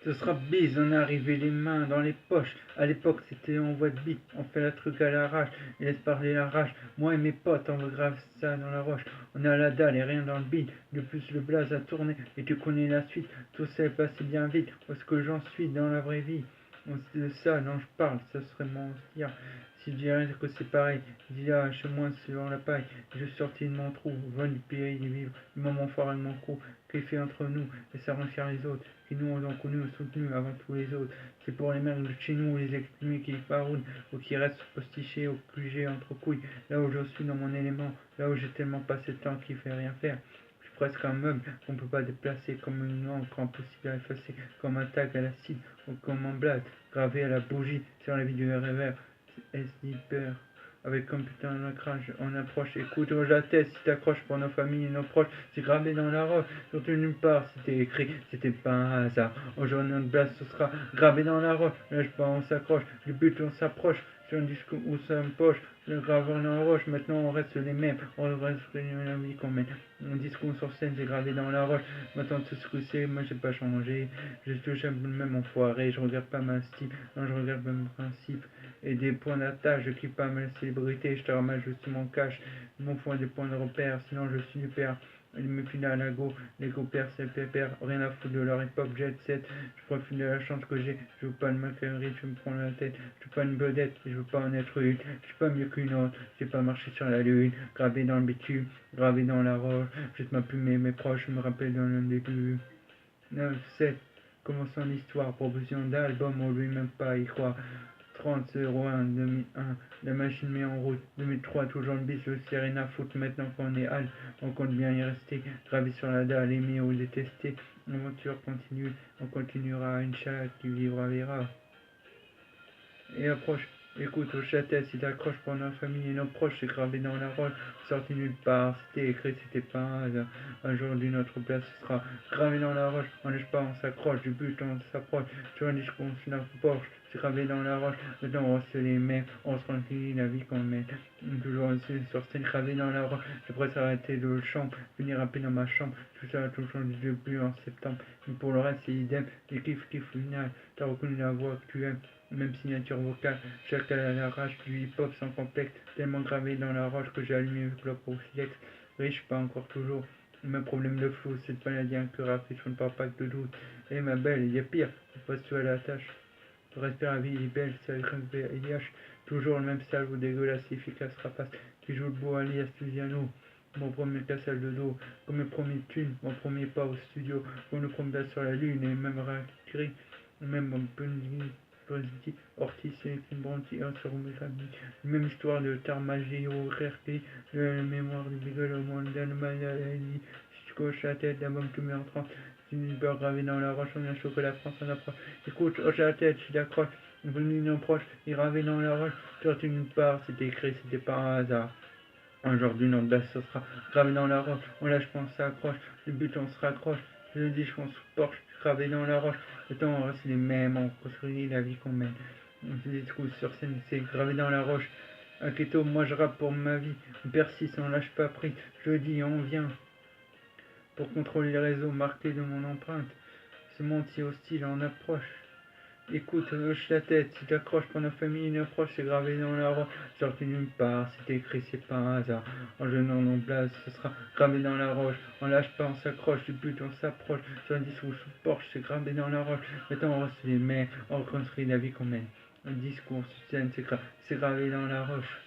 Ce sera bise, on est arrivé les mains dans les poches. À l'époque, c'était en voie de bite. On fait la truc à l'arrache et laisse parler la rage. Moi et mes potes, on veut grave ça dans la roche. On est à la dalle et rien dans le bide. De plus, le blaze a tourné et tu connais la suite. Tout s'est passé bien vite. Où est-ce que j'en suis dans la vraie vie? De ça dont je parle, ça serait mentir. Si je dirais que c'est pareil, il y a chez moi sur la paille, je suis sorti de mon trou, loin du pays des vivres, du moment fort de mon crew, qui fait entre nous, et ça rend fiers les autres, qui nous ont connus et soutenus avant tous les autres. C'est pour les mecs de chez nous, les exclus qui paroudent, ou qui restent postichés au QG entre couilles, là où je suis dans mon élément, là où j'ai tellement passé de temps qu'il fait rien faire. Je suis presque un meuble qu'on peut pas déplacer, comme une encre impossible à effacer, comme un tag à l'acide, ou comme un blade gravé à la bougie sur la vie du rêveur. S-Hyper. Avec comme putain d'ancrage, on approche, écoute, hoche la tête, si t'accroches pour nos familles et nos proches, c'est gravé dans la roche, surtout nulle part, c'était écrit, c'était pas un hasard. Aujourd'hui, notre place, ce sera gravé dans la roche, lâche pas, on s'accroche, du but, on s'approche, sur un disque où ça me poche, le graveur dans la roche, maintenant on reste les mêmes, on reste la vie qu'on mène. Mon discours sur scène, c'est gravé dans la roche, maintenant tout ce que c'est, moi j'ai pas changé, je touche un peu le même enfoiré, je regarde pas ma style, non je regarde pas mes principes, et des points d'attache, je kiffe pas ma célébrité, je te ramasse juste mon cash, mon foin des points de repère, sinon je suis du père. Ils me filent à la go, les go pères c'est pépère, rien à foutre de leur époque jet set, je profite de la chance que j'ai, je veux pas de macanerie, je me prends la tête, je veux pas une vedette, je veux pas en être une, je suis pas mieux qu'une autre, j'ai pas marché sur la lune, gravé dans le bitume, gravé dans la roche, juste ma plume et mes proches, je me rappelle dans le début. 9-7, commençons l'histoire, proposition d'album, on lui même pas y croire. 30-01, 2001, la machine met en route. 2003, toujours le bis, le Serena foot. Maintenant qu'on est hal, on compte bien y rester. Gravé sur la dalle, aimé ou détesté. L'aventure continue, on continuera. Inch'Allah, qui vivra verra. Et approche, écoute au châtel, si t'accroches pour nos familles et nos proches, c'est gravé dans la roche, sorti nulle part, c'était écrit, c'était pas un hasard. Un jour d'une autre place, ce sera gravé dans la roche, on lâche pas, on s'accroche, du but on s'approche, sur un disque on se Porsche, c'est gravé dans la roche, maintenant on se les met, on se tranquille la vie qu'on mène. Toujours aussi sur scène gravé dans la roche, je pourrais s'arrêter de le champ, venir rapper dans ma chambre, tout ça a tout changé depuis en septembre, mais pour le reste c'est idem, les kiff final, t'as reconnu la voix que tu aimes. Même signature vocale, chaque à l'arrache du hip-hop sans complexe, tellement gravé dans la roche que j'ai allumé le club au silex. Riche, pas encore toujours. Mes problèmes de flou, cette maladie incurable, je ne parle pas que de doute. Et ma belle, il y a pire, pose-tu à la tâche. Tu respires la vie, il est belle, c'est IH. Toujours le même salve dégueulasse, efficace, rapace, qui joue le beau alias Tusiano. Mon premier cassage de dos, comme mes premiers thunes, mon premier pas au studio, comme le premier sur la lune, et même gris, même mon positif, Ortiz et Kimbranti sur mes familles. Même histoire de Tarmagie au RRP, la mémoire du Beagle au monde d'un maladie. Si tu coches la tête d'un bombe, tu mets en transe. Une beurre gravée dans la roche, on a chocolat France en approche. Écoute, hoche la tête, je l'accroche. Une approche, il gravé dans la roche. Sorti nulle part, c'était écrit, c'était pas un hasard. Aujourd'hui, notre base, ce sera gravé dans la roche. On lâche, on s'accroche. Le but, on se raccroche. Je dis, on se porche, gravé dans la roche. Le temps, on reste les mêmes. On construit la vie qu'on mène. On se discute sur scène, c'est gravé dans la roche. Un keto, moi je rappe pour ma vie. On persiste, on lâche pas pris. Je dis, on vient. Pour contrôler les réseaux marqués de mon empreinte. Ce monde si hostile en approche. Écoute, hoche la tête, si t'accroches pour nos familles et nos proches, c'est gravé dans la roche, sorti nulle part, c'est écrit, c'est pas un hasard. En jeûnant nos blases, ce sera gravé dans la roche, on lâche pas, on s'accroche, du but on s'approche, sur un discours sous Porsche, c'est gravé dans la roche, maintenant on reste les mains, on reconstruit la vie qu'on mène. Un discours sur scène, c'est gravé dans la roche.